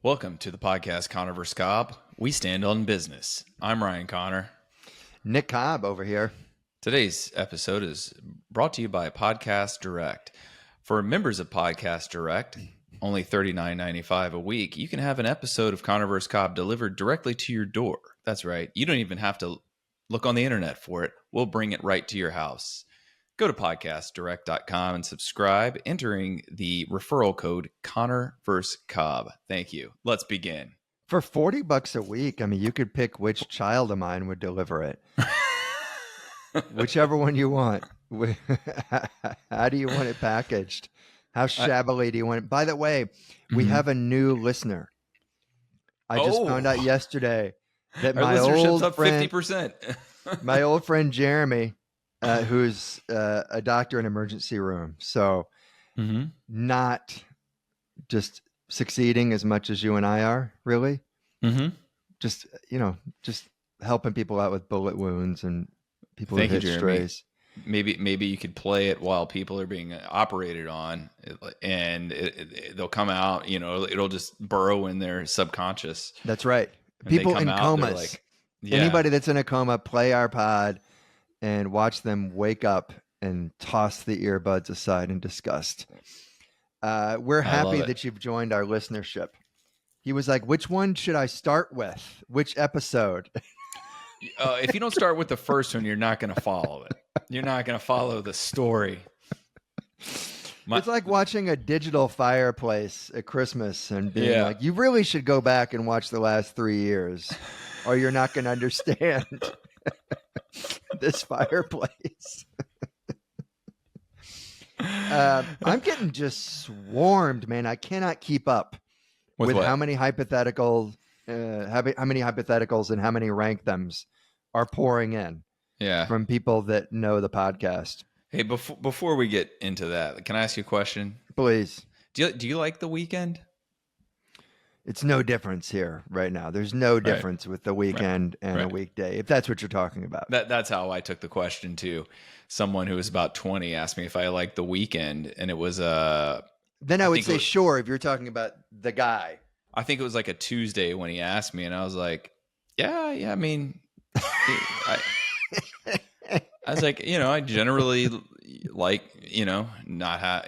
Welcome to the podcast Connor vs. Cobb. We stand on business. I'm Ryan Connor. Nick Cobb over here. Today's episode is brought to you by Podcast Direct. For members of Podcast Direct, only $39.95 a week, you can have an episode of Connor vs. Cobb delivered directly to your door. That's right. You don't even have to look on the internet for it. We'll bring it right to your house. Go to podcastdirect.com and subscribe, entering the referral code Connor vs. Cobb. Thank you. Let's begin. For $40 a week, I mean, you could pick which child of mine would deliver it. Whichever one you want. How do you want it packaged? How shabbily do you want it? By the way, we have a new listener. I just found out yesterday that my old friend, 50%. my old friend Jeremy, who's a doctor in emergency room, so not just succeeding as much as you and I are, really. Just helping people out with bullet wounds and people who hit strays. Maybe you could play it while people are being operated on, and they'll come out. It'll just burrow in their subconscious. That's right. People in comas. Anybody that's in a coma, play our pod and watch them wake up and toss the earbuds aside in disgust. We're happy that you've joined our listenership. He was like, which one should I start with? Which episode? If you don't start with the first one, you're not going to follow it. You're not going to follow the story. It's like watching a digital fireplace at Christmas and being like, you really should go back and watch the last 3 years or you're not going to understand this fireplace. I'm getting just swarmed, man. I cannot keep up with how many hypotheticals, and how many rank thems are pouring in. From people that know the podcast. Hey, before we get into that, can I ask you a question? Please. Do you like The Weekend? It's no difference here right now. There's no difference with the weekend and a weekday, if that's what you're talking about. That's how I took the question too. Someone who was about 20 asked me if I liked The Weekend, and it was Then I would say sure if you're talking about the guy. I think it was like a Tuesday when he asked me, and I was like, yeah. I mean, I was like, I generally like, not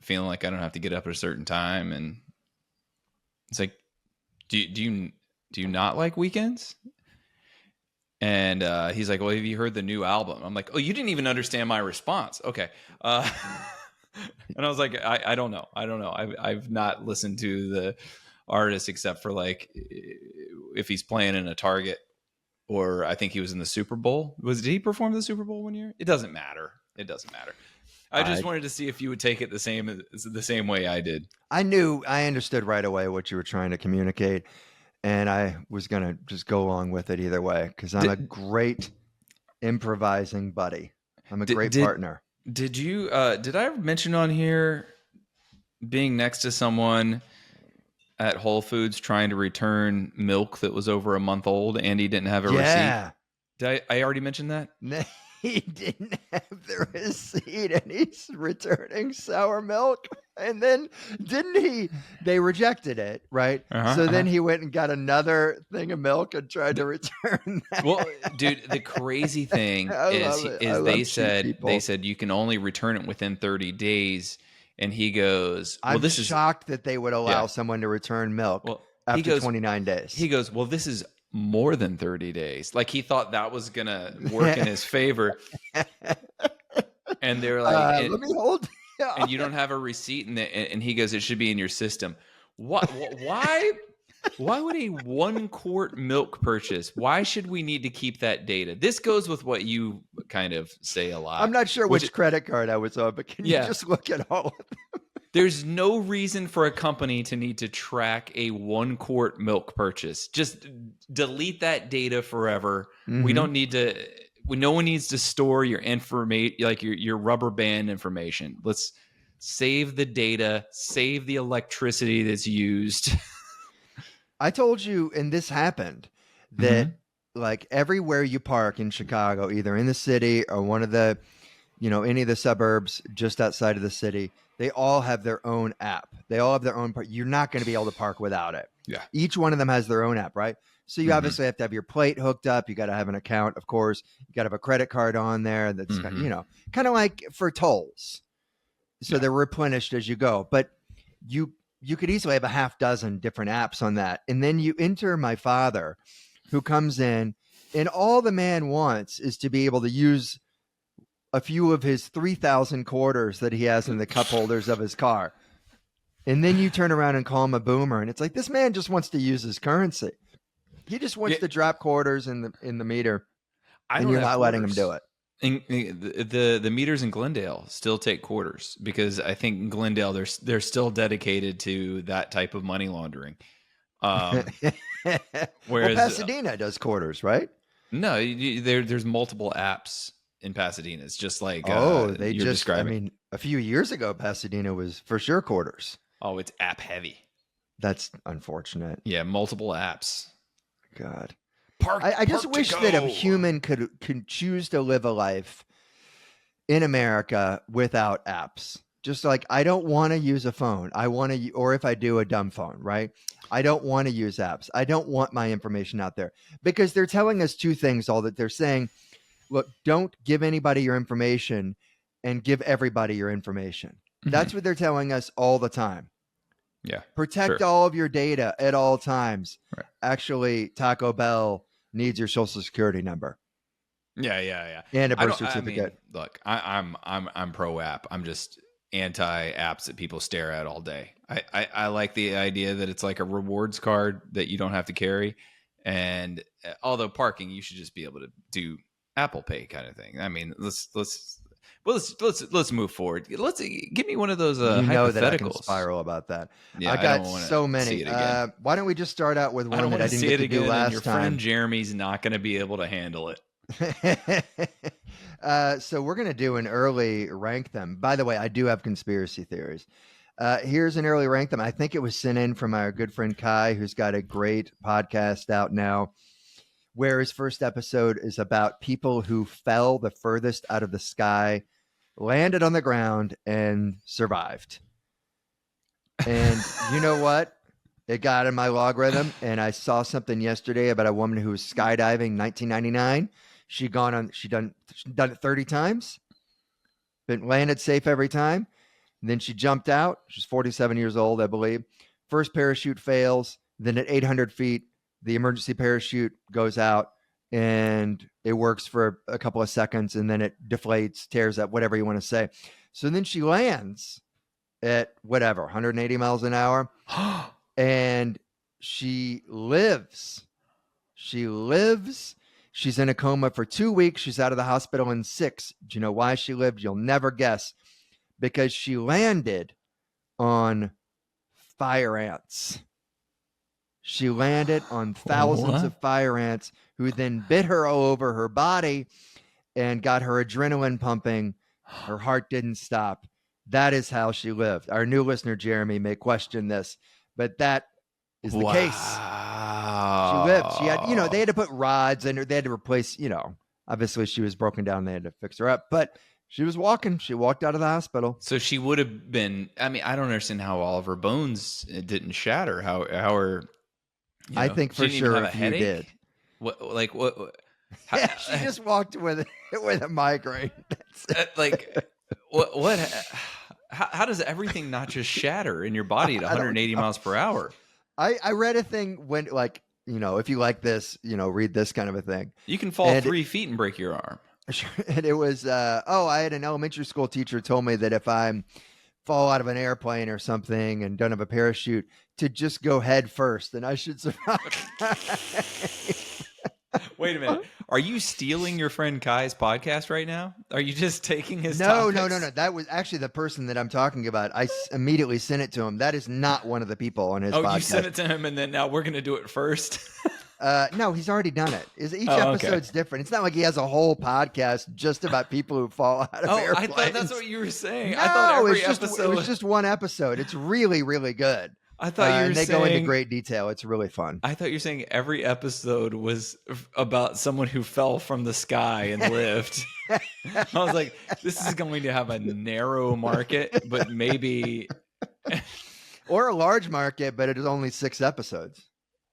feeling like I don't have to get up at a certain time, and it's like, do you not like weekends? And he's like, well, have you heard the new album? I'm like, oh, you didn't even understand my response. Okay. And I was like, I don't know. I've not listened to the artist except for like if he's playing in a Target, or I think he was in the Super Bowl. Did he perform the Super Bowl one year? It doesn't matter. I just wanted to see if you would take it the same way I did. I understood right away what you were trying to communicate, and I was going to just go along with it either way because I'm a great improvising buddy. I'm a great partner. Did I mention on here being next to someone at Whole Foods trying to return milk that was over a month old and he didn't have a receipt? Did I already mention that? He didn't have the receipt and he's returning sour milk. And then they rejected it, right? Then he went and got another thing of milk and tried to return that. Well, dude, the crazy thing is they said you can only return it within 30 days. And he goes, well, I'm shocked that they would allow someone to return milk after 29 days. He goes, well, this is more than 30 days. Like he thought that was going to work in his favor. And they're like, let me hold. And you don't have a receipt. And he goes, it should be in your system. Why would a 1 quart milk purchase? Why should we need to keep that data? This goes with what you kind of say a lot. I'm not sure which credit card I was on, but can you just look at all of them? There's no reason for a company to need to track a 1 quart milk purchase. Just delete that data forever. We don't need to. No one needs to store your information, like your rubber band information. Let's save the data, save the electricity that's used. I told you, and this happened, that like everywhere you park in Chicago, either in the city or one of the any of the suburbs just outside of the city, they all have their own app. They all have their own park. You're not going to be able to park without it. Yeah. Each one of them has their own app, right? So you obviously have to have your plate hooked up. You got to have an account, of course. You got to have a credit card on there. That's kind of like for tolls. So they're replenished as you go. But you could easily have a half dozen different apps on that. And then you enter my father, who comes in, and all the man wants is to be able to use a few of his 3,000 quarters that he has in the cup holders of his car. And then you turn around and call him a boomer. And it's like, this man just wants to use his currency. He just wants to drop quarters in the meter. And you're not letting him do it. And the meters in Glendale still take quarters, because I think in Glendale they're still dedicated to that type of money laundering. Whereas Pasadena does quarters, right? No, there's multiple apps in Pasadena. It's just like they just describing. I mean, a few years ago, Pasadena was for sure quarters. Oh, it's app heavy. That's unfortunate. Yeah, multiple apps. God. I just wish that a human could choose to live a life in America without apps. Just like, I don't want to use a phone. I want to, or if I do, a dumb phone, right? I don't want to use apps. I don't want my information out there, because they're telling us two things. All that they're saying, look, don't give anybody your information, and give everybody your information. That's what they're telling us all the time. Yeah. Protect all of your data at all times. Right. Actually, Taco Bell needs your social security number. Yeah. And a birth certificate. I mean, look, I'm pro app. I'm just anti apps that people stare at all day. I like the idea that it's like a rewards card that you don't have to carry. And although parking, you should just be able to do Apple Pay kind of thing. I mean, let's move forward. Give me one of those hypotheticals. That I can spiral about that. Yeah, I got so many. Why don't we just start out with one that I didn't get to do last your time? Your friend Jeremy's not going to be able to handle it. So we're going to do an early rank them. By the way, I do have conspiracy theories. Here's an early rank them. I think it was sent in from our good friend Kai, who's got a great podcast out now, where his first episode is about people who fell the furthest out of the sky, landed on the ground, and survived. And you know what? It got in my logarithm, and I saw something yesterday about a woman who was skydiving 1999. She done it 30 times, been landed safe every time. And then she jumped out. She's 47 years old, I believe. First parachute fails. Then at 800 feet, the emergency parachute goes out, and it works for a couple of seconds, and then it deflates, tears up, whatever you want to say. So then she lands at 180 miles an hour, and she lives. She's in a coma for 2 weeks. She's out of the hospital in 6. Do you know why she lived? You'll never guess. Because she landed on fire ants. She landed on thousands of fire ants, who then bit her all over her body and got her adrenaline pumping. Her heart didn't stop. That is how she lived. Our new listener, Jeremy, may question this, but that is the case. She lived. She had, they had to put rods in her. They had to replace, obviously she was broken down. They had to fix her up, but she was walking. She walked out of the hospital. So she would have been, I mean, I don't understand how all of her bones didn't shatter. How her, I think for sure if you did. What? She just walked with a migraine. How does everything not just shatter in your body at 180 miles per hour? I read a thing when, if you like this, read this kind of a thing. You can fall 3 feet and break your arm. And it was, I had an elementary school teacher told me that if I fall out of an airplane or something and don't have a parachute, to just go head first and I should survive. Wait a minute. Are you stealing your friend Kai's podcast right now? Are you just taking his No. topics? That was actually the person that I'm talking about. I immediately sent it to him. That is not one of the people on his podcast. Oh, you sent it to him and then now we're going to do it first? No, he's already done it. Each episode's different. It's not like he has a whole podcast just about people who fall out of airplanes. I thought that's what you were saying. No, I thought it was just one episode. It's really, really good. I thought you were And they go into saying. great detail. It's really fun. I thought you were saying every episode was about someone who fell from the sky and lived. I was like, this is going to have a narrow market, but maybe. Or a large market, but it is only 6 episodes.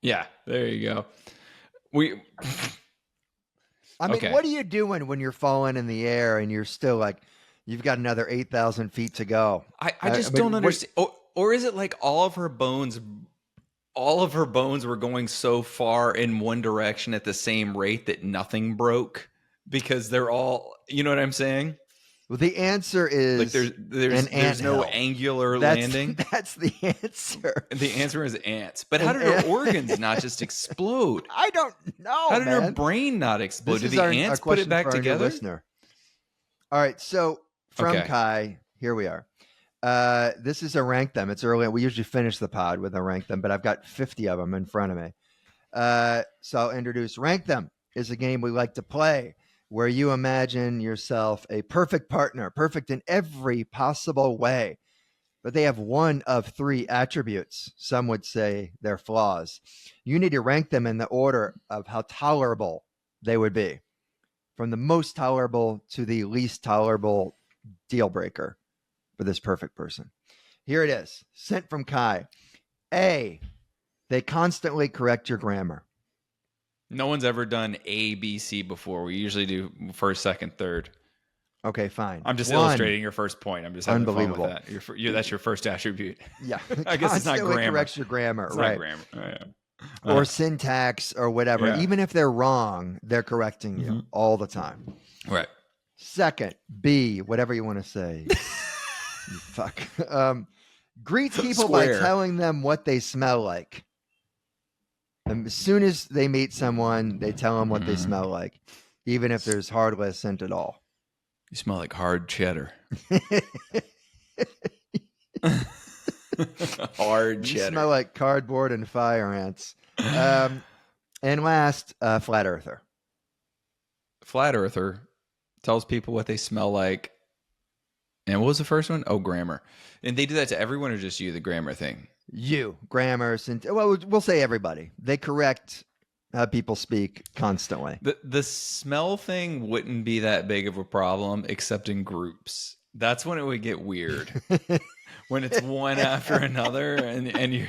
Yeah, there you go. I mean, Okay. what are you doing when you're falling in the air and you're still like, you've got another 8,000 feet to go? I just don't understand. Or is it like all of her bones were going so far in one direction at the same rate that nothing broke because they're all, you know what I'm saying? Well, the answer is like there's no angular landing. That's the answer. The answer is ants. But how did her organs not just explode? I don't know. How did her brain not explode? Did the ants put it back together? Listener. All right. So from Kai, here we are. This is a rank them. It's early. We usually finish the pod with a rank them, but I've got 50 of them in front of me. So I'll introduce rank them. Is a game we like to play where you imagine yourself a perfect partner, perfect in every possible way, but they have one of 3 attributes. Some would say they're flaws. You need to rank them in the order of how tolerable they would be, from the most tolerable to the least tolerable deal breaker for this perfect person. Here it is, sent from Kai. A, they constantly correct your grammar. No one's ever done A, B, C before. We usually do first, second, third. Okay, fine. I'm just illustrating your first point. I'm just having fun with that. That's your first attribute. Yeah. I guess it's not grammar. Corrects your grammar, it's right? Not grammar. Oh, yeah. Or syntax or whatever. Yeah. Even if they're wrong, they're correcting you all the time. Right. Second, B, whatever you want to say. You fuck. Greets people by telling them what they smell like. And as soon as they meet someone, they tell them what they smell like, even if there's hardly a scent at all. You smell like hard cheddar. Hard cheddar. You smell like cardboard and fire ants. And last, flat earther. Flat earther tells people what they smell like. And what was the first one? Oh, grammar. And they do that to everyone or just you, the grammar thing? You, grammar, well, we'll say everybody. They correct how people speak constantly. The smell thing wouldn't be that big of a problem, except in groups. That's when it would get weird. When it's one after another, and you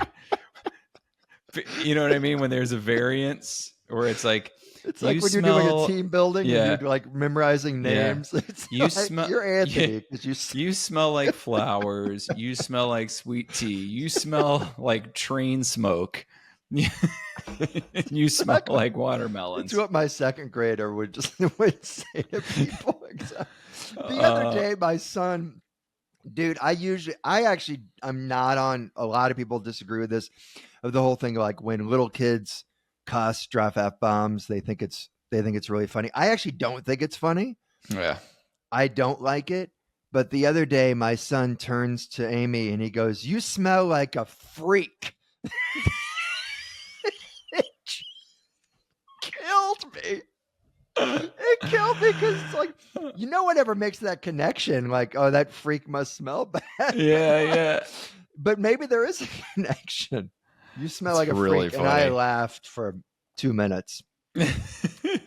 know what I mean? When there's a variance, where it's like when you're doing a team building, and you're like memorizing names. Yeah. It's you're Anthony because you smell like flowers. You smell like sweet tea. You smell like train smoke. You smell like watermelons. It's what my second grader would say to people. The other day, my son, dude, I'm not on. A lot of people disagree with this, of the whole thing, like when little kids cuss, drop F-bombs, they think it's really funny. I actually don't think it's funny. Yeah, I don't like it. But the other day, my son turns to Amy and he goes, "You smell like a freak." It killed me. It killed me because it's like, whatever makes that connection, like, oh, that freak must smell bad. Yeah. But maybe there is a connection. You smell like a really freak, funny. And I laughed for 2 minutes. All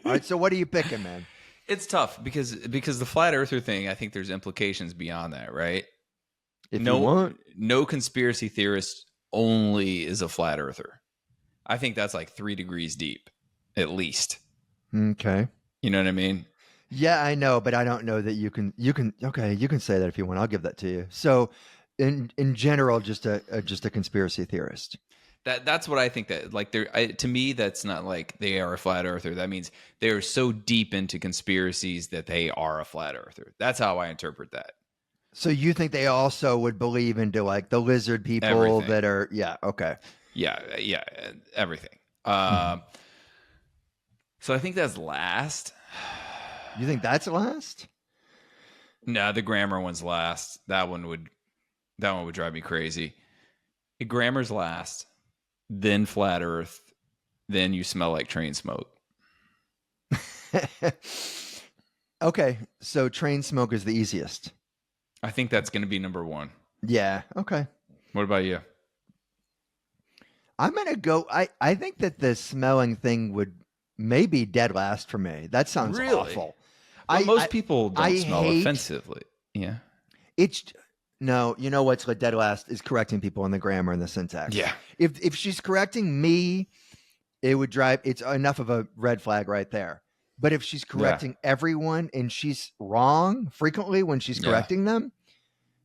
right, so what are you picking, man? It's tough because the flat earther thing, I think there's implications beyond that, right? No conspiracy theorist only is a flat earther. I think that's like 3 degrees deep, at least. Okay. You know what I mean? Yeah, I know, but I don't know that you can say that if you want. I'll give that to you. So in general, just a conspiracy theorist. That's what I think, that like to me, that's not like they are a flat earther. That means they're so deep into conspiracies that they are a flat earther. That's how I interpret that. So you think they also would believe into like the lizard people everything. That are, okay. Yeah, everything. So I think that's last. You think that's last? No, the grammar one's last. That one would drive me crazy. The grammar's last, then flat earth, then you smell like train smoke. Okay, so train smoke is the easiest. I think that's going to be number 1. Yeah, okay. What about you? I'm gonna go. I think that the smelling thing would maybe dead last for me. That sounds Really? awful. But I most I, people I don't smell hate offensively. Yeah. it's. No, you know what's dead last is correcting people in the grammar and the syntax. Yeah. If she's correcting me, it would drive. It's enough of a red flag right there. But if she's Yeah. correcting everyone and she's wrong frequently when she's Yeah. correcting them,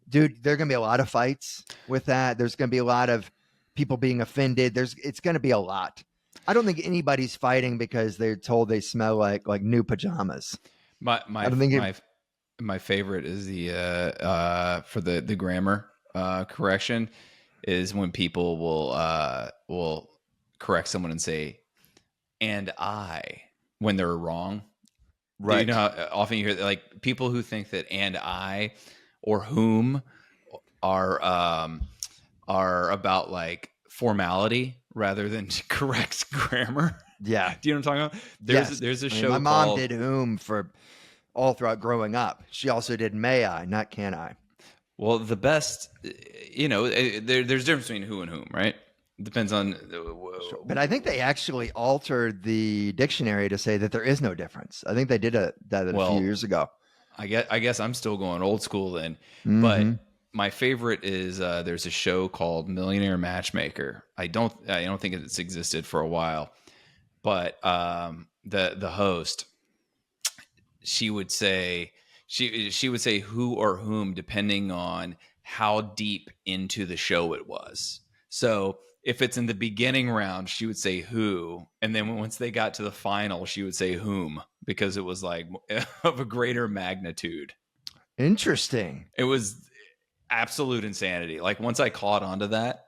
dude, there are gonna be a lot of fights with that. There's gonna be a lot of people being offended. It's gonna be a lot. I don't think anybody's fighting because they're told they smell like new pajamas. My I my don't think it. my my favorite is the for the grammar correction is when people will correct someone and say and I when they're wrong. Do you know Right. how often you hear like people who think that and I or whom are about like formality rather than correct grammar? Yeah. Do you know what I'm talking about? Yes. There's a I mean, my show mom called did whom for all throughout growing up. She also did may I, not can I. well the best there's a difference between who and whom, right? Depends on Sure. But I think they actually altered the dictionary to say that there is no difference. I think they did that a few well years ago. I guess I'm still going old school then. But Mm-hmm. my favorite is there's a show called Millionaire Matchmaker. I don't think it's existed for a while, but the host, she would say she would say who or whom depending on how deep into the show it was. So if it's in the beginning round, she would say who, and then once they got to the final, she would say whom because it was like of a greater magnitude. Interesting. It was absolute insanity. Like once I caught onto that,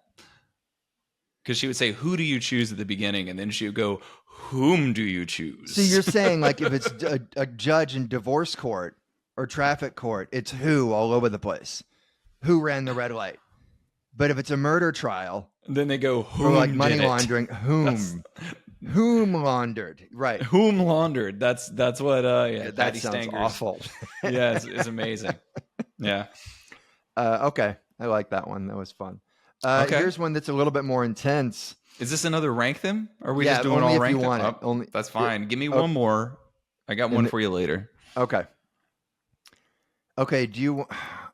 because she would say, "Who do you choose?" at the beginning, and then she would go, "Whom do you So choose?" you're saying like if it's a judge in divorce court or traffic court, it's who all over the place. Who ran the red light? But if it's a murder trial And then they go, or like "Whom money did it?" laundering, That's whom laundered? Right. whom laundered. That's what. Yeah, That Patty sounds Stanger's. awful. Yeah, it's amazing. Yeah. Okay. I like that one. That was fun. Okay. Here's one that's a little bit more intense. Is this another rank them? Or are we Yeah, just doing only all if you rank them? want it. Oh, Only that's it, fine. Give me oh, one more. I got one for you later. okay. Okay, do you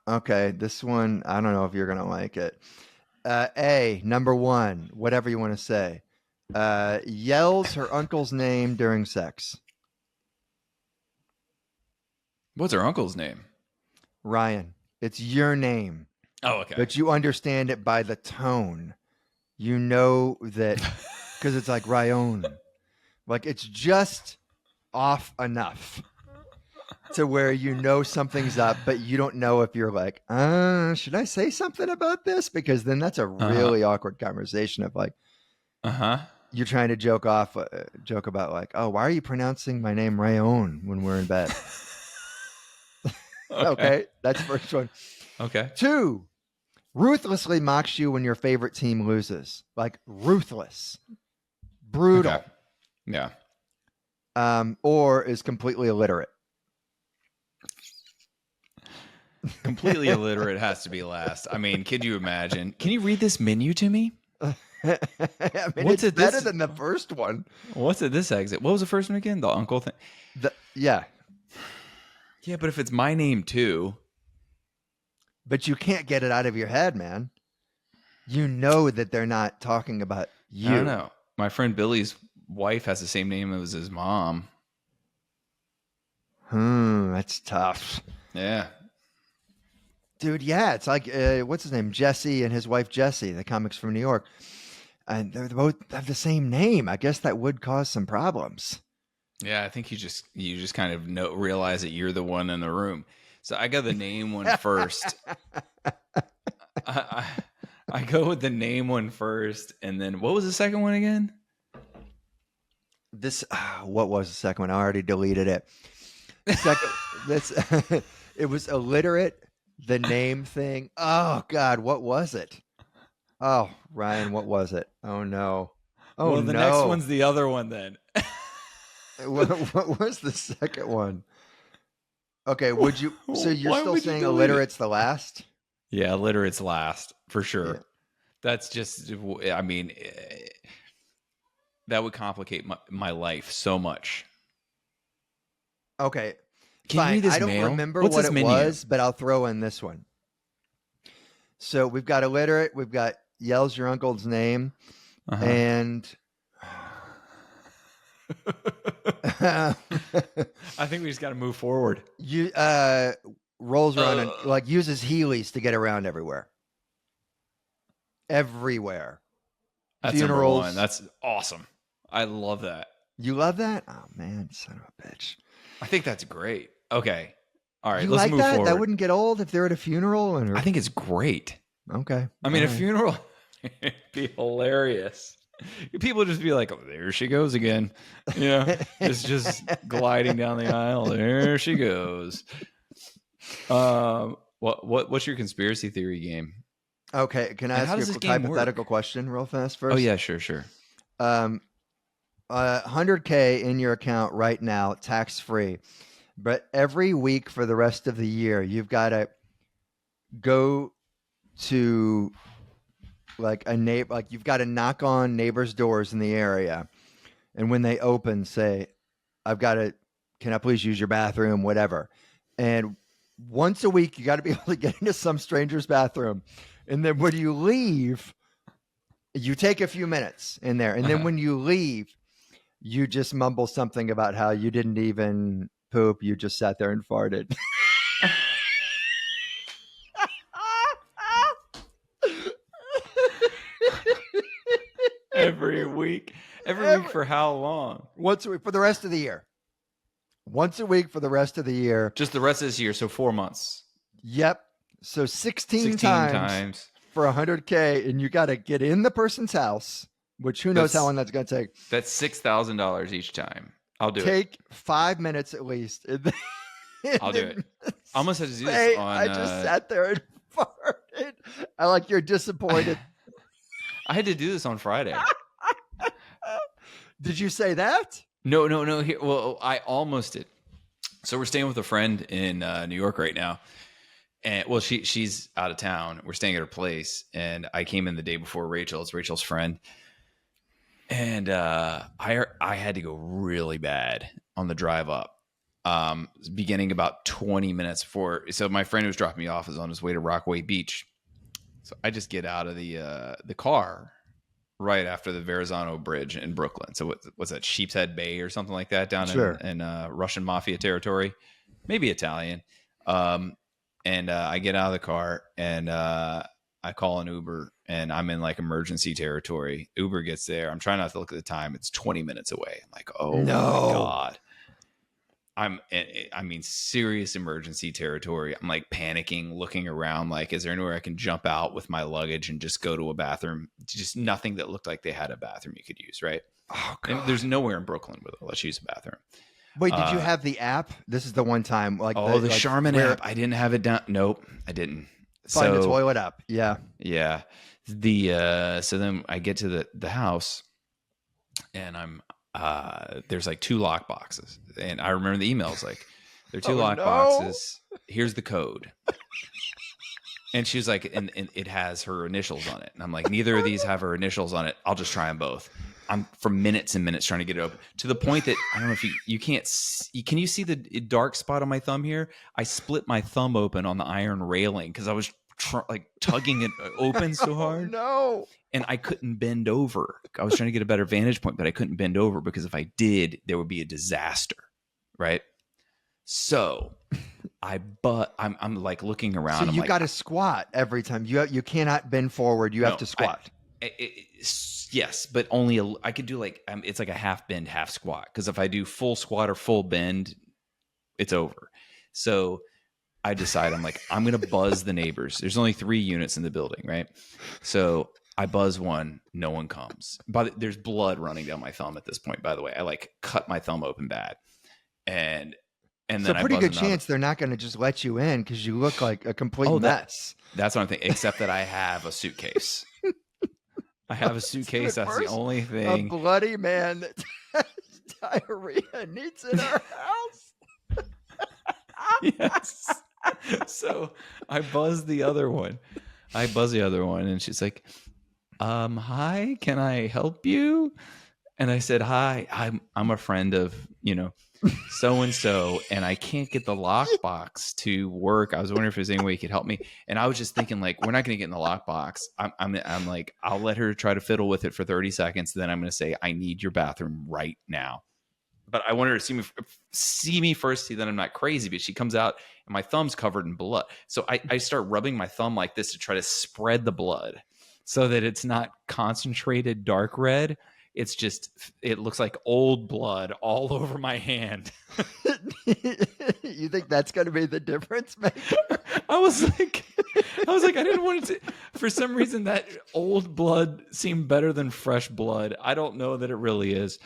okay, this one I don't know if you're going to like it. Number 1, whatever you want to say. Yells her uncle's name during sex. What's her uncle's name? Ryan, it's your name, Oh, okay. but you understand it by the tone. You know that because it's like Ryan. Like it's just off enough to where you know something's up, but you don't know if you're like, should I say something about this? Because then that's a Uh-huh. really awkward conversation of like, Uh-huh. you're trying to joke about like, oh, why are you pronouncing my name Rayon when we're in bed? Okay. Okay, that's first one. Okay. 2, ruthlessly mocks you when your favorite team loses. Like ruthless, Okay. brutal, Yeah. or is completely illiterate. Completely illiterate has to be last. I mean, could you imagine? Can you read this menu to me? I mean, What's it's it better this than the first one. What's at this exit? What was the first one again? The uncle thing. Yeah, Yeah, but if it's my name too. but you can't get it out of your head, man. You know that they're not talking about I don't you. know. My friend Billy's wife has the same name as his mom. That's tough. Yeah. Dude, yeah, it's like what's his name, Jesse and his wife Jessie, the comics from New York, and they both have the same name. I guess that would cause some problems. Yeah, I think you just kind of realize that you're the one in the room. So I got the name one first. I, I go with the name one first, and then what was the second one again? This what was the second one? I already deleted it. Second, this it was illiterate. The name thing. Oh God, what was it? Oh Ryan, what was it? Oh no. Oh Well, the next no. one's the other one then. What was the second one? Okay, would you? So you're Why still would you saying delete it? illiterate's the last? Yeah, literate's last for Yeah. sure. That's just, I mean, that would complicate my life so much. Okay, Can you fine. read I this don't mail? remember What's what this it menu? was, but I'll throw in this one. So we've got illiterate, we've got yells your uncle's name, Uh-huh. and I think we just got to move forward. you rolls around and like uses Heelys to get around everywhere. Everywhere. That's number one. Funerals. That's awesome. I love that. You love that? Oh man, son of a bitch. I think that's great. Okay. All right, You let's like move that? That forward. wouldn't get old if they're at a funeral and I think it's great. okay. I mean, All a right. funeral would be hilarious. People just be like, oh, there she goes again. You know, it's just gliding down the aisle. There she goes. What's your conspiracy theory game? Okay, can I And ask how you does a this quick game hypothetical work? question real fast first? Oh yeah, sure. 100K in your account right now, tax free. But every week for the rest of the year, you've got to go to like a neighbor, like you've got to knock on neighbors' doors in the area. And when they open, say, can I please use your bathroom, whatever. And once a week, you got to be able to get into some stranger's bathroom. And then when you leave, you take a few minutes in there. And then when you leave, you just mumble something about how you didn't even poop. You just sat there and farted. Every week. Every week for how long? Once a week for the rest of the year. Once a week for the rest of the year. Just the rest of this year, so 4 months. Yep. So 16 times. times for 100K, and you got to get in the person's house, which who knows how long that's going to take. That's $6,000 each time. I'll do it. Take 5 minutes at least. I'll do it. I almost had to do this on. I just sat there and farted. I like you're disappointed. I had to do this on Friday. Did you say that? No. Here, well, I almost did. So we're staying with a friend in New York right now, and well, she's out of town. We're staying at her place, and I came in the day before Rachel. It's Rachel's friend, and I had to go really bad on the drive up. Beginning about 20 minutes before. So my friend who was dropping me off is on his way to Rockaway Beach. So I just get out of the car right after the Verrazano Bridge in Brooklyn. So what's that, Sheepshead Bay or something like that down in Russian mafia territory, maybe Italian. And I get out of the car and I call an Uber and I'm in like emergency territory. Uber gets there. I'm trying not to look at the time. It's 20 minutes away. I'm like, oh no. My God. I mean, serious emergency territory. I'm like panicking, looking around, like, is there anywhere I can jump out with my luggage and just go to a bathroom? Just nothing that looked like they had a bathroom you could use, right? Oh, God. And there's nowhere in Brooklyn where they'll let you use a bathroom. Wait, did you have the app? This is the one time, like the Charmin app. I didn't have it down. Nope, I didn't. Find the toilet app. Yeah. So then I get to the house, and I'm. There's like 2 lock boxes, and I remember the emails like there are 2 lock boxes. Here's the code. And she was like, and it has her initials on it. And I'm like, neither of these have her initials on it. I'll just try them both. I'm for minutes and minutes trying to get it open to the point that I don't know if you can't see, can you see the dark spot on my thumb here? I split my thumb open on the iron railing because I was like tugging it open so hard. No. And I couldn't bend over. I was trying to get a better vantage point, but I couldn't bend over because if I did, there would be a disaster, right? So I'm like looking around. So you got to squat every time. You cannot bend forward. You have to squat. Yes, but only I could do like it's like a half bend, half squat. Because if I do full squat or full bend, it's over. So I decide I'm going to buzz the neighbors. There's only 3 units in the building, right? So I buzz one, no one comes. But there's blood running down my thumb at this point, by the way. I like cut my thumb open bad. And then it's a pretty good chance they're not going to just let you in because you look like a complete mess. That's what I'm thinking, except that I have a suitcase. I have a suitcase. That's the only thing. A bloody man that has diarrhea needs in our house. Yes. So I buzz the other one. And she's like, Hi, can I help you? And I said, hi, I'm a friend of, so and so, and I can't get the lockbox to work. I was wondering if there's any way you could help me. And I was just thinking, like, we're not going to get in the lockbox. I'm like, I'll let her try to fiddle with it for 30 seconds. Then I'm going to say, I need your bathroom right now. But I want her to see me first, see that I'm not crazy. But she comes out and my thumb's covered in blood. So I start rubbing my thumb like this to try to spread the blood so that it's not concentrated dark red. It's just, it looks like old blood all over my hand. You think that's going to be the difference maker? I was like, I didn't want it to, for some reason that old blood seemed better than fresh blood. I don't know that it really is.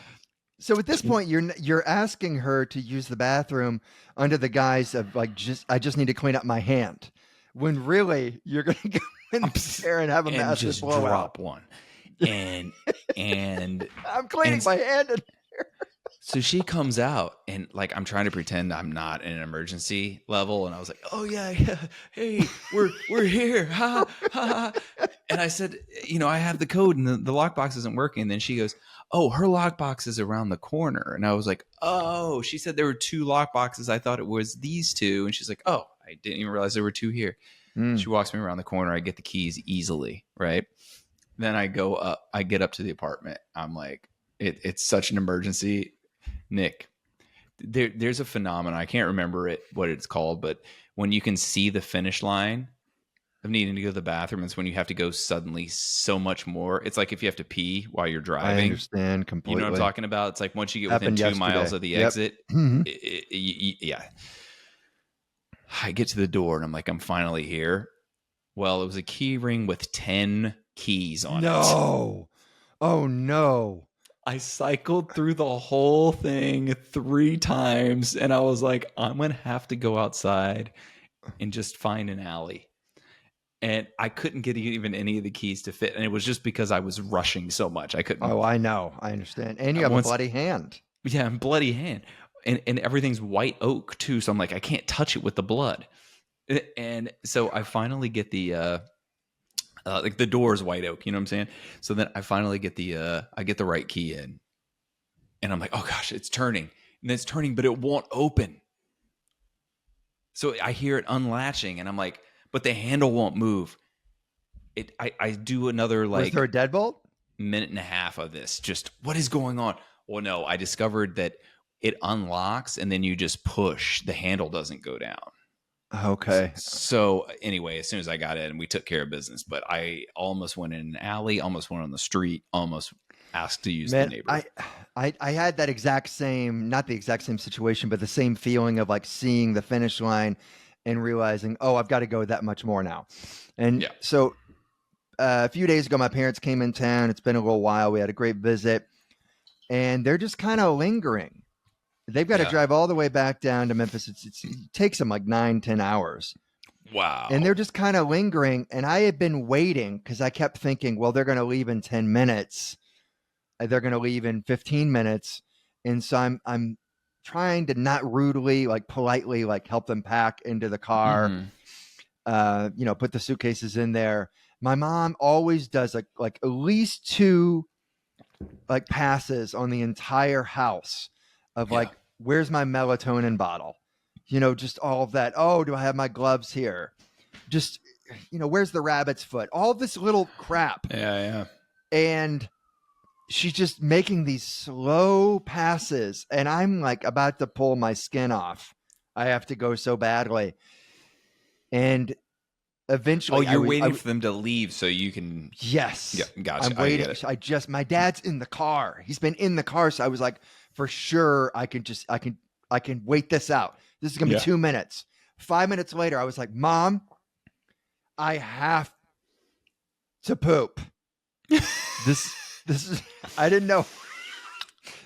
So at this point, you're asking her to use the bathroom under the guise of like, I just need to clean up my hand, when really you're going to go in there and have a massive just blowout. Drop one, and I'm cleaning my hand. So she comes out and like I'm trying to pretend I'm not in an emergency level, and I was like, "Oh yeah, hey, we're here, ha ha." And I said, I have the code, and the lockbox isn't working. And then she goes, "Oh, her lockbox is around the corner." And I was like, "Oh," she said there were 2 lockboxes. I thought it was these 2, and she's like, "Oh, I didn't even realize there were 2 here." She walks me around the corner. I get the keys easily, right? Then I go up. I get up to the apartment. I'm like, it's such an emergency. Nick, there's a phenomenon. I can't remember what it's called, but when you can see the finish line of needing to go to the bathroom, it's when you have to go suddenly so much more. It's like if you have to pee while you're driving. I understand completely. You know what I'm talking about? It's like once you get Happened within 2 yesterday. miles of the Yep. exit, yeah. I get to the door and I'm like, I'm finally here. Well, it was a key ring with 10 keys on it. No. Oh no. I cycled through the whole thing 3 times, and I was like, I'm going to have to go outside and just find an alley. And I couldn't get even any of the keys to fit. And it was just because I was rushing so much. I couldn't. Oh, I know. I understand. And you have a bloody hand. Yeah, and bloody hand. And everything's white oak, too. So I'm like, I can't touch it with the blood. And so I finally get the like the door is white oak, you know what I'm saying? So then I finally get the right key in, and I'm like, oh gosh, it's turning, and it's turning, but it won't open. So I hear it unlatching, and I'm like, but the handle won't move. I do another like Was there a deadbolt? minute and a half of this. Just what is going on? Well, no, I discovered that it unlocks, and then you just push. The handle doesn't go down. Okay. So anyway, as soon as I got in, we took care of business. But I almost went in an alley, almost went on the street, almost asked to use the neighbor. I had that exact same, not the exact same situation, but the same feeling of like seeing the finish line and realizing, oh, I've got to go that much more now. And so a few days ago, my parents came in town. It's been a little while. We had a great visit, and they're just kind of lingering. They've got to drive all the way back down to Memphis. It takes them like 9-10 hours. Wow. And they're just kind of lingering. And I had been waiting because I kept thinking, well, they're going to leave in 10 minutes. They're going to leave in 15 minutes. And so I'm trying to not rudely, like politely, like help them pack into the car, put the suitcases in there. My mom always does like at least 2 like passes on the entire house of like, where's my melatonin bottle? Just all of that. Oh, do I have my gloves here? Just, where's the rabbit's foot? All this little crap. Yeah. And she's just making these slow passes. And I'm like about to pull my skin off. I have to go so badly. And eventually, you're waiting for them to leave so you can. Yes. Yeah, gotcha. I'm waiting. My dad's in the car. He's been in the car. So I was like, for sure, I can wait this out. This is going to be 2 minutes. 5 minutes later, I was like, Mom, I have to poop. This is, I didn't know.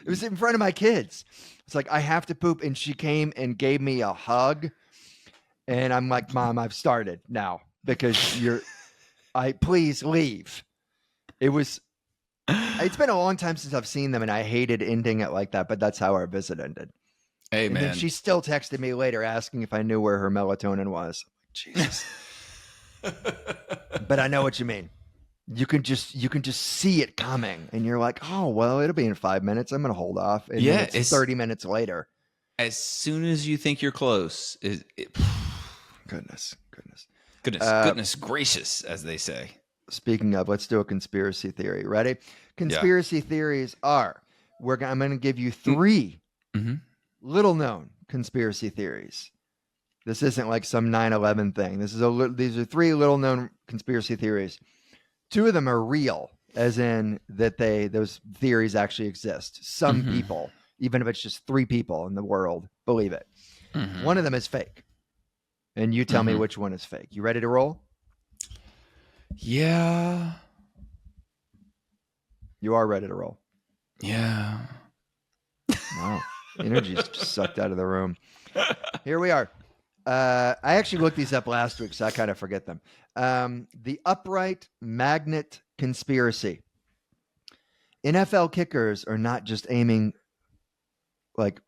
It was in front of my kids. It's like, I have to poop. And she came and gave me a hug. And I'm like, Mom, I've started now because please leave. It's been a long time since I've seen them and I hated ending it like that, but that's how our visit ended. Hey, and man. Then she still texted me later asking if I knew where her melatonin was. Jesus. But I know what you mean. You can just see it coming, and you're like, oh well, it'll be in 5 minutes. I'm gonna hold off, and then Yeah, it's 30 minutes later. as soon as you think you're close, Goodness, goodness, goodness gracious, as they say. Speaking of, let's do a conspiracy theory. Ready? Yeah. Conspiracy theories are. I'm going to give you 3 Mm-hmm. little known conspiracy theories. This isn't like some 9/11 thing. These are 3 little known conspiracy theories. 2 of them are real, as in that those theories actually exist. Some people, even if it's just 3 people in the world, believe it. One of them is fake. And you tell me which one is fake. You ready to roll? Yeah. You are ready to roll. Yeah. Wow. Energy's just sucked out of the room. Here we are. I actually looked these up last week, so I kind of forget them. The upright magnet conspiracy. NFL kickers are not just aiming like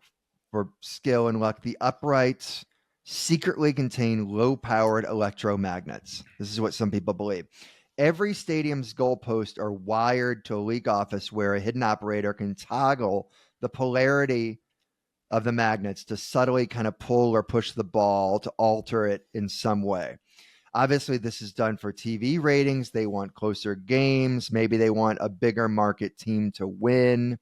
for skill and luck. The uprights secretly contain low-powered electromagnets. This is what some people believe. Every stadium's goalposts are wired to a league office where a hidden operator can toggle the polarity of the magnets to subtly kind of pull or push the ball to alter it in some way. Obviously, this is done for TV ratings. They want closer games. Maybe they want a bigger market team to win.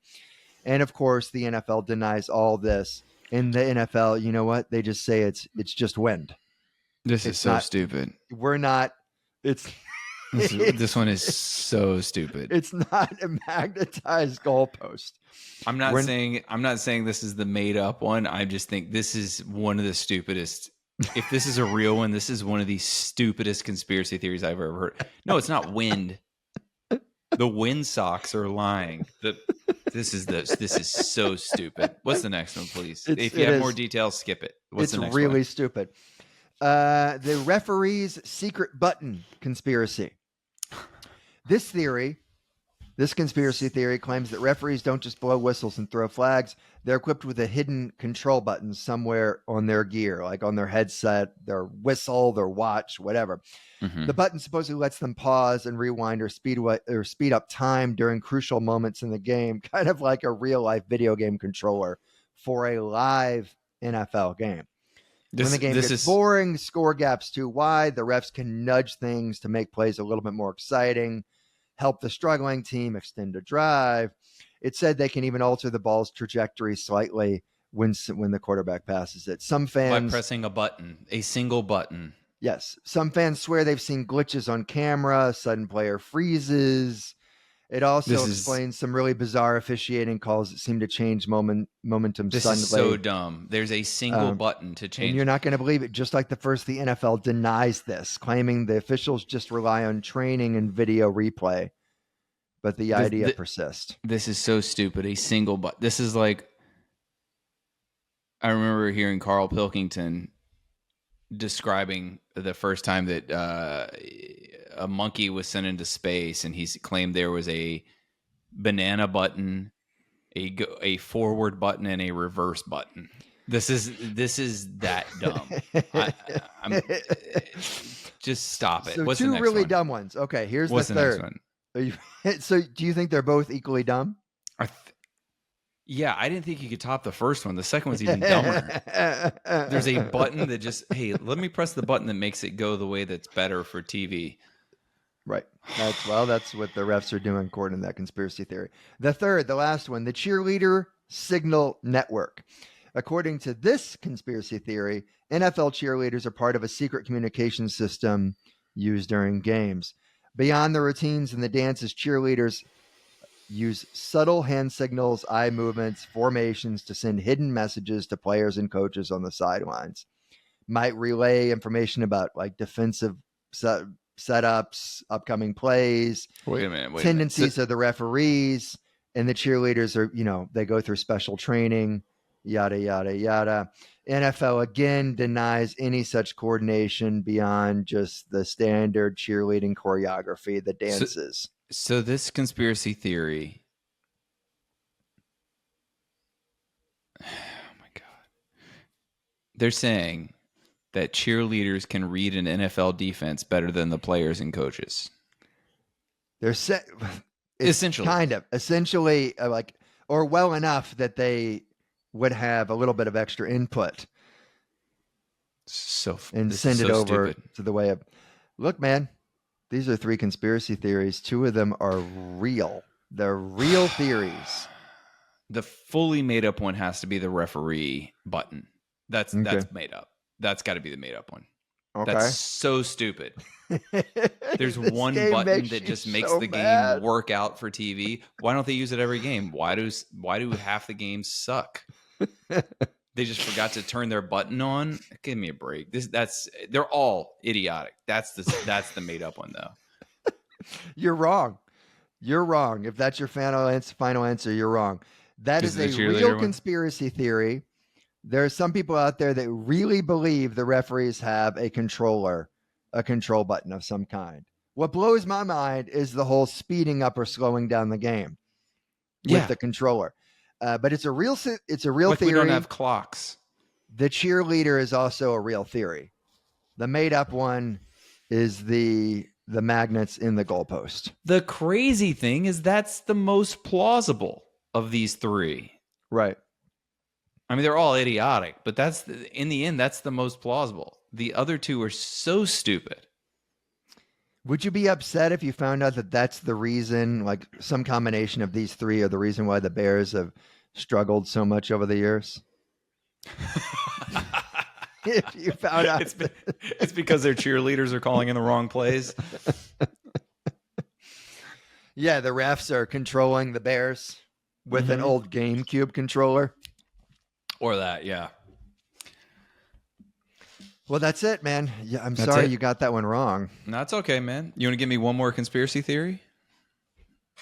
And of course, the NFL denies all this. In the NFL, you know what? They just say it's just wind. This is It's so not. stupid. We're not. It's. This one is so stupid. It's not a magnetized goalpost. I'm not saying this is the made up one. I just think this is one of the stupidest. If this is a real one, this is one of the stupidest conspiracy theories I've ever heard. No, it's not wind. The wind socks are lying. This is so stupid. What's the next one, please? If you have more details, skip it. What's the next one? It's really stupid. The referee's secret button conspiracy. This conspiracy theory claims that referees don't just blow whistles and throw flags. They're equipped with a hidden control button somewhere on their gear, like on their headset, their whistle, their watch, whatever. The button supposedly lets them pause and rewind or speed up time during crucial moments in the game, kind of like a real life video game controller for a live NFL game. When the game gets boring, score gaps too wide, the refs can nudge things to make plays a little bit more exciting, help the struggling team extend a drive. It said they can even alter the ball's trajectory slightly when the quarterback passes it. Some fans, by pressing a single button. Yes. Some fans swear they've seen glitches on camera, sudden player freezes. It also explains some really bizarre officiating calls that seem to change momentum suddenly. This is so dumb. There's a single button to change. And you're not going to believe it. Just like the NFL denies this, claiming the officials just rely on training and video replay. But the idea persists. This is so stupid. A single button. This is like, I remember hearing Carl Pilkington describing the first time that a monkey was sent into space, and he claimed there was a banana button, a forward button, and a reverse button. This is that dumb. I'm just stop it. So What's two the next really one? dumb ones. Okay, here's What's the next third. one? So do you think they're both equally dumb? Yeah, I didn't think you could top the first one. The second one's even dumber. There's a button that just, hey, let me press the button that makes it go the way that's better for TV. Right. That's what the refs are doing according to that conspiracy theory. The last one, the cheerleader signal network. According to this conspiracy theory, NFL cheerleaders are part of a secret communication system used during games. Beyond the routines and the dances, cheerleaders use subtle hand signals, eye movements, formations to send hidden messages to players and coaches on the sidelines. Might relay information about like defensive setups, upcoming plays. Wait a minute. Tendencies of the referees, and the cheerleaders are, they go through special training, yada, yada, yada. NFL again denies any such coordination beyond just the standard cheerleading choreography, the dances. So this conspiracy theory, oh my God, they're saying that cheerleaders can read an NFL defense better than the players and coaches. They're set. It's Essentially. kind of essentially like, or well enough that they would have a little bit of extra input and This is send it so over stupid. to the way of, look, man, these are 3 conspiracy theories. 2 of them are real. They're real theories. The fully made up one has to be the referee button. That's Okay. made up. That's got to be the made up one. That's Okay. so stupid. There's This one game button makes that you just makes so the game mad. work out for TV. Why don't they use it every game? Why do half the games suck? They just forgot to turn their button on. Give me a break. They're all idiotic. That's the made up one though. You're wrong. You're wrong. If that's your final answer, you're wrong. That Is is it the a real cheerleader one? conspiracy theory. There are some people out there that really believe the referees have a control button of some kind. What blows my mind is the whole speeding up or slowing down the game with Yeah. the controller. But it's a real Like we don't theory. have clocks. The cheerleader is also a real theory. The made up one is the magnets in the goalpost. The crazy thing is that's the most plausible of these 3. Right. I mean, they're all idiotic, but in the end, that's the most plausible. The other 2 are so stupid. Would you be upset if you found out that that's the reason, like some combination of these 3 are the reason why the Bears have struggled so much over the years? If you found out. It's because their cheerleaders are calling in the wrong plays. Yeah, the refs are controlling the Bears with an old GameCube controller. Or that, yeah. Well, that's it, man. Yeah, I'm That's sorry it? you got that one wrong. No, that's okay, man. You want to give me one more conspiracy theory?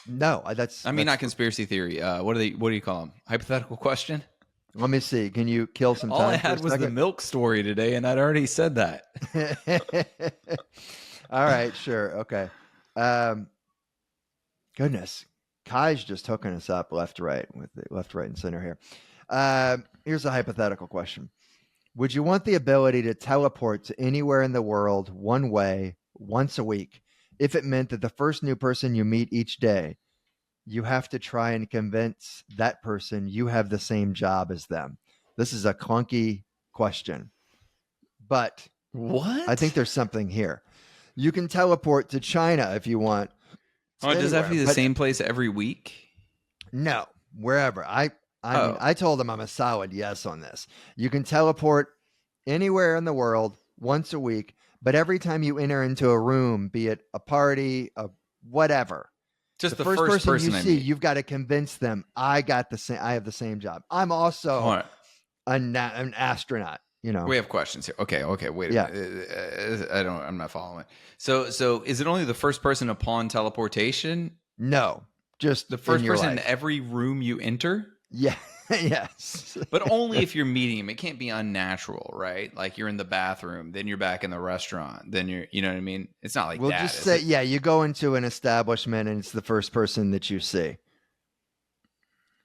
No, Not conspiracy theory. What do you call them? Hypothetical question? Let me see. Can you kill some time? All I for a had was the second? milk story today, and I'd already said that. All right, sure. Okay. Goodness. Kai's just hooking us up left, right, with the left, right, and center here. Here's a hypothetical question. Would you want the ability to teleport to anywhere in the world one way once a week if it meant that the first new person you meet each day, you have to try and convince that person you have the same job as them? This is a clunky question, but What? I think there's something here. You can teleport to China if you want. Oh, does that have to be the but same place every week? No, wherever. I mean, I told them I'm a solid yes on this. You can teleport anywhere in the world once a week, but every time you enter into a room, be it a party, a whatever, Just the the first person you I see, meet. you've got to convince them I have the same job. I'm also Hold on. an astronaut. You know, We have questions here. Okay, wait a Yeah. minute. I'm not following. So is it only the first person upon teleportation? no, just The first in your person in life. every room you enter? Yeah, yes, But only if you're meeting him. It can't be unnatural, right? Like you're in the bathroom, then you're back in the restaurant, then you know what I mean? It's not like we'll that. just Is say, it? yeah, you go into an establishment and it's the first person that you see.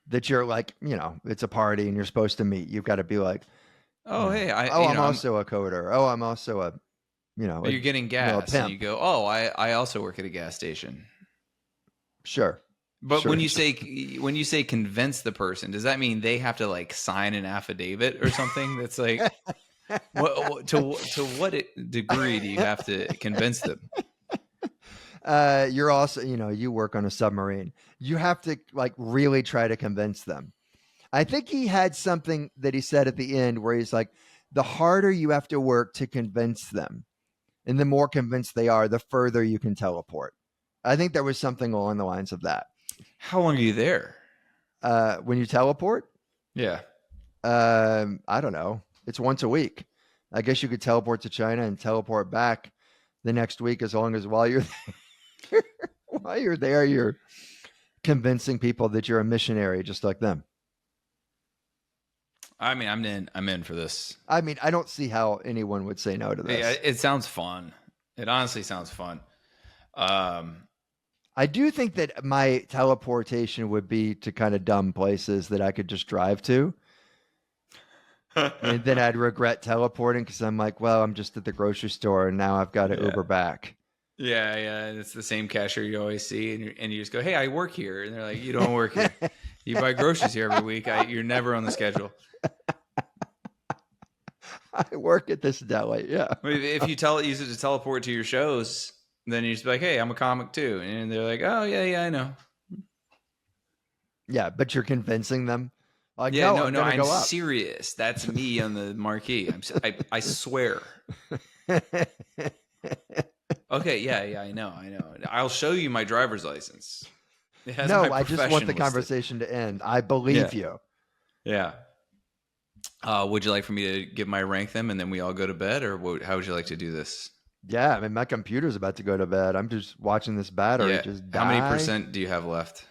That you're like, it's a party and you're supposed to meet. You've got to be like, Oh, hey, I'm also a coder. Oh, I'm also a, you're getting a gas, and pimp. you go, oh, I also work at a gas station. Sure. But Sure. when you say convince the person, does that mean they have to like sign an affidavit or something? That's like, to what degree do you have to convince them? You're also, you work on a submarine. You have to like really try to convince them. I think he had something that he said at the end where he's like, the harder you have to work to convince them, and the more convinced they are, the further you can teleport. I think there was something along the lines of that. How long are you there? When you teleport, Yeah. I don't know. It's once a week. I guess you could teleport to China and teleport back the next week, as long as while you're there, you're convincing people that you're a missionary just like them. I mean, I'm in for this. I mean, I don't see how anyone would say no to this. Hey, it sounds fun. It honestly sounds fun. I do think that my teleportation would be to kind of dumb places that I could just drive to. And then I'd regret teleporting because I'm like, well, I'm just at the grocery store and now I've got to Uber back. Yeah, yeah. And it's the same cashier you always see, and you just go, "Hey, I work here," and they're like, "You don't work here. You buy groceries here every week. You're never on the schedule." I work at this deli. Yeah. If you use it to teleport to your shows, then you just be like, "Hey, I'm a comic too," and they're like, "Oh yeah, yeah, I know." Yeah, but you're convincing them. Like, Yeah, no, no, I'm no, going to I'm go up. serious. That's me on the marquee. I swear. Okay, yeah, yeah, I know, I know. I'll show you my driver's license. It has my No, I just want profession the listed. conversation to end. I Yeah, believe you. yeah. Would you like for me to give my rank them and then we all go to bed, or how would you like to do this? Yeah, I mean, my computer's about to go to bed. I'm just watching this battery Yeah. just How many die. percent do you have left?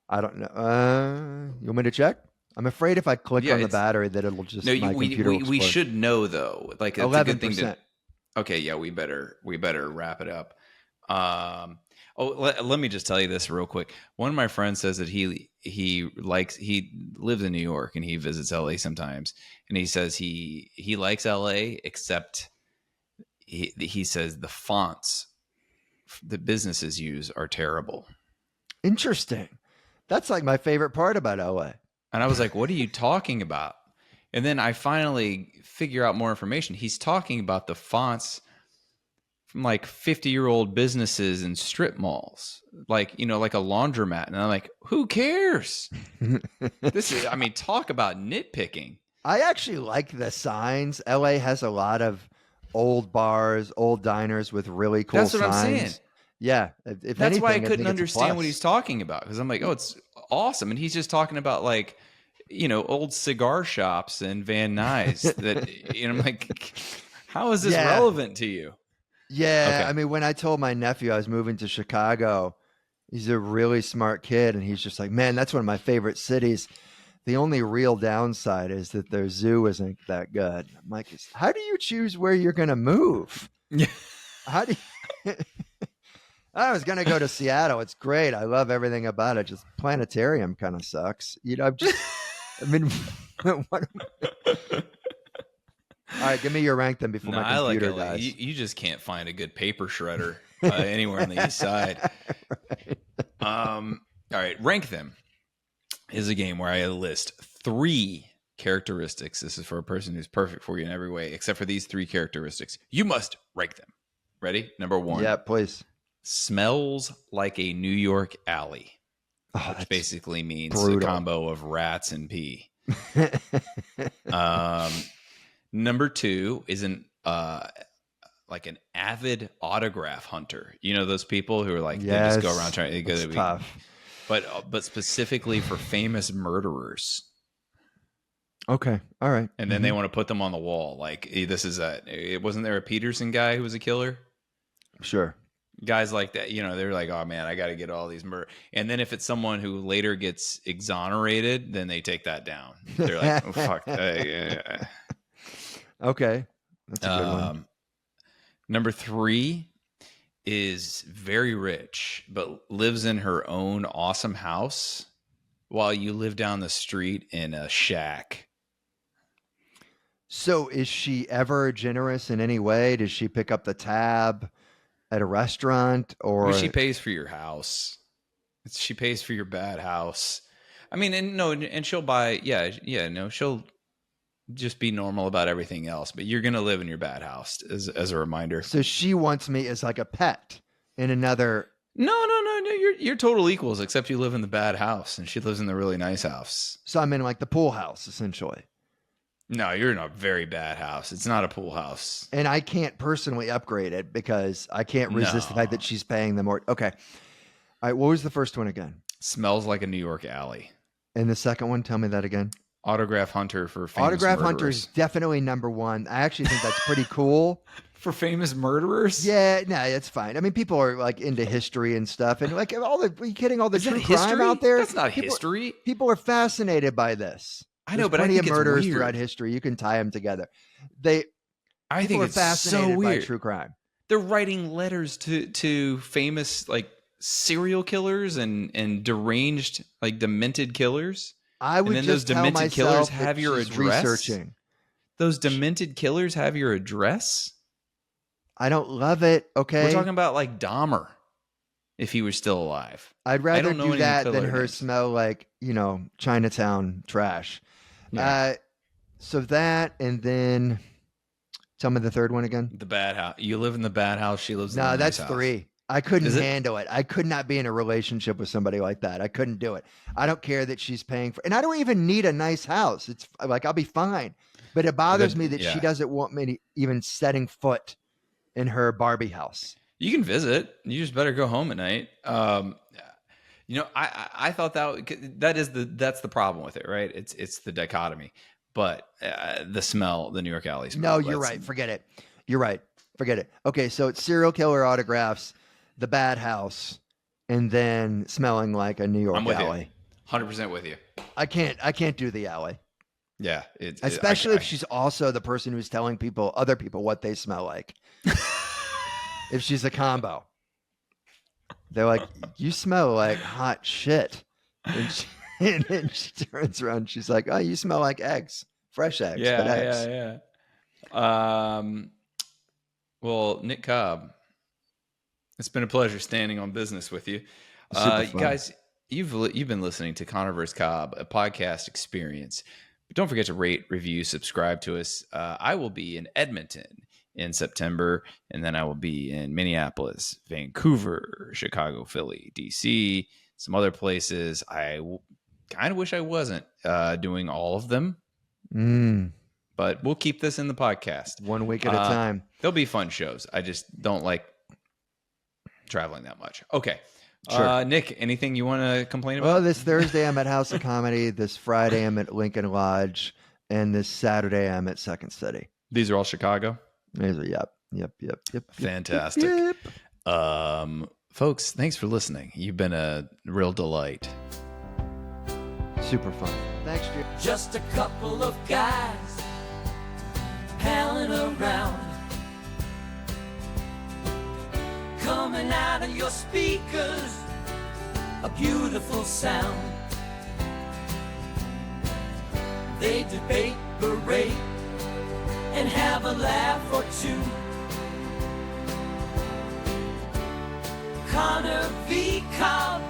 I don't know. You want me to check? I'm afraid if I click Yeah, on the it's battery that it'll no. just my computer will We explode. should know though. Like it's a good thing to. 11%. Okay, yeah, we better wrap it up. Let me just tell you this real quick. One of my friends says that he lives in New York and he visits LA sometimes, and he says he likes LA except he says the fonts that businesses use are terrible. Interesting. That's like my favorite part about LA. And I was like, what are you talking about? And then I finally figure out more information. He's talking about the fonts from like 50-year-old businesses and strip malls, like, like a laundromat. And I'm like, who cares? This is, I mean, talk about nitpicking. I actually like the signs. LA has a lot of old bars, old diners with really cool That's what I'm saying. signs. Yeah, if That's why I anything, I think couldn't it's a understand what plus. he's talking about, because I'm like, oh, it's awesome. And he's just talking about like, old cigar shops and Van Nuys that, I'm like, how is this Yeah, relevant to you? yeah. Okay. I mean, when I told my nephew I was moving to Chicago, he's a really smart kid, and he's just like, man, that's one of my favorite cities. The only real downside is that their zoo isn't that good. I'm like, how do you choose where you're going to move? Yeah. How do you? I was going to go to Seattle. It's great. I love everything about it. Just planetarium kind of sucks. I mean, what? All right, give me your rank then before No, my I like computer LA. dies. You just can't find a good paper shredder anywhere on the east side. Right. All right, rank them is a game where I list 3 characteristics. This is for a person who's perfect for you in every way, except for these 3 characteristics. You must rank them. Ready? Number 1, Yeah, please. smells like a New York alley, Oh, which that's basically means a brutal. combo of rats and pee. Number 2 is like an avid autograph hunter. You know those people who are like they just go around Yes, trying to it's go, tough. but specifically for famous murderers. Okay, all right. And then they want to put them on the wall. Like this is it wasn't there a Peterson guy who was a killer? Sure. Guys like that, they're like, oh man, I got to get all these murder. And then if it's someone who later gets exonerated, then they take that down. They're like, oh fuck. Okay, that's a good one. Number 3 is very rich, but lives in her own awesome house while you live down the street in a shack. So, is she ever generous in any way? Does she pick up the tab at a restaurant, I mean, she or pays for your house. She pays for your bad house. I mean, and no, and she'll buy, yeah, no, she'll just be normal about everything else, but you're going to live in your bad house as a reminder. so she wants me as like a pet in another? No, you're total equals, except you live in the bad house and she lives in the really nice house. So I'm in like the pool house essentially, No, you're in a very bad house. It's not a pool house. and I can't personally upgrade it because I can't resist the fact No. that she's paying the more. Okay, all right. What was the first one again? Smells like a New York alley. And the second one, tell me that again. Autograph hunter for famous Autograph Hunter murderers. is definitely number one. I actually think that's pretty cool. For famous murderers? Yeah, no, it's fine. I mean, people are like into history and stuff, and like are you kidding? All the Is that true crime history? out there. That's not people, history. People are fascinated by this. I know, There's but I plenty think of it's murders weird. throughout history. You can tie them together. People I think are it's fascinated so by weird. true crime. They're writing letters to famous like serial killers and deranged like demented killers. I would And then those just tell demented killers myself have that your she's address. researching. Those demented killers have your address. I don't love it. Okay. We're talking about like Dahmer, if he was still alive. I'd I rather don't know do any that than killer her names. smell like, Chinatown trash. Yeah. So that, and then tell me the third one again. The bad house. You live in the bad house. She lives in the No, nice that's house. 3. I couldn't Is it? handle it. I could not be in a relationship with somebody like that. I couldn't do it. I don't care that she's paying for, and I don't even need a nice house. It's like, I'll be fine. But it bothers me that she doesn't want me to even setting foot in her Barbie house. You can visit. You just better go home at night. I thought that's the problem with it, right? It's the dichotomy, but the smell, the New York alley smell. No, you're right. Forget it. You're right. Forget it. Okay, so it's serial killer autographs, the bad house, and then smelling like a New York I'm with alley. You. 100% with you. I can't do the alley. Yeah, especially if she's also the person who's telling other people what they smell like. If she's a combo, they're like, "You smell like hot shit," and then she turns around and she's like, "Oh, you smell like eggs, fresh eggs." Yeah, but eggs. yeah. Well, Nick Cobb, it's been a pleasure standing on business with you. Guys, you've been listening to Connor vs. Cobb, a podcast experience. But don't forget to rate, review, subscribe to us. I will be in Edmonton in September, and then I will be in Minneapolis, Vancouver, Chicago, Philly, DC, some other places. I kind of wish I wasn't doing all of them. But we'll keep this in the podcast. 1 week at a time. There'll be fun shows. I just don't like traveling that much. Okay. Sure. Nick, anything you want to complain about? Well, this Thursday I'm at House of Comedy. This Friday I'm at Lincoln Lodge. And this Saturday I'm at Second City. These are all Chicago? These are, yep. Fantastic. Yep. Folks, thanks for listening. You've been a real delight. Super fun. Thanks, Jim. Just a couple of guys palling around, coming out of your speakers, a beautiful sound. They debate, berate, and have a laugh or two. Connor v. Cobb,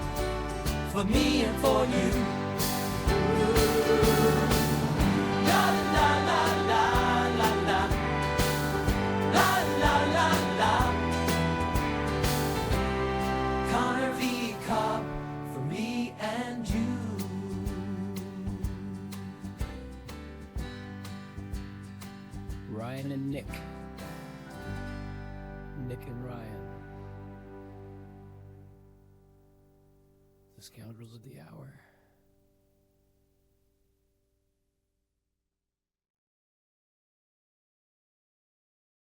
for me and for you. La la la la la la, la la la la. Connor v. Cobb, for me and you. Ryan and Nick. Nick and Ryan. The Scoundrels of the Hour.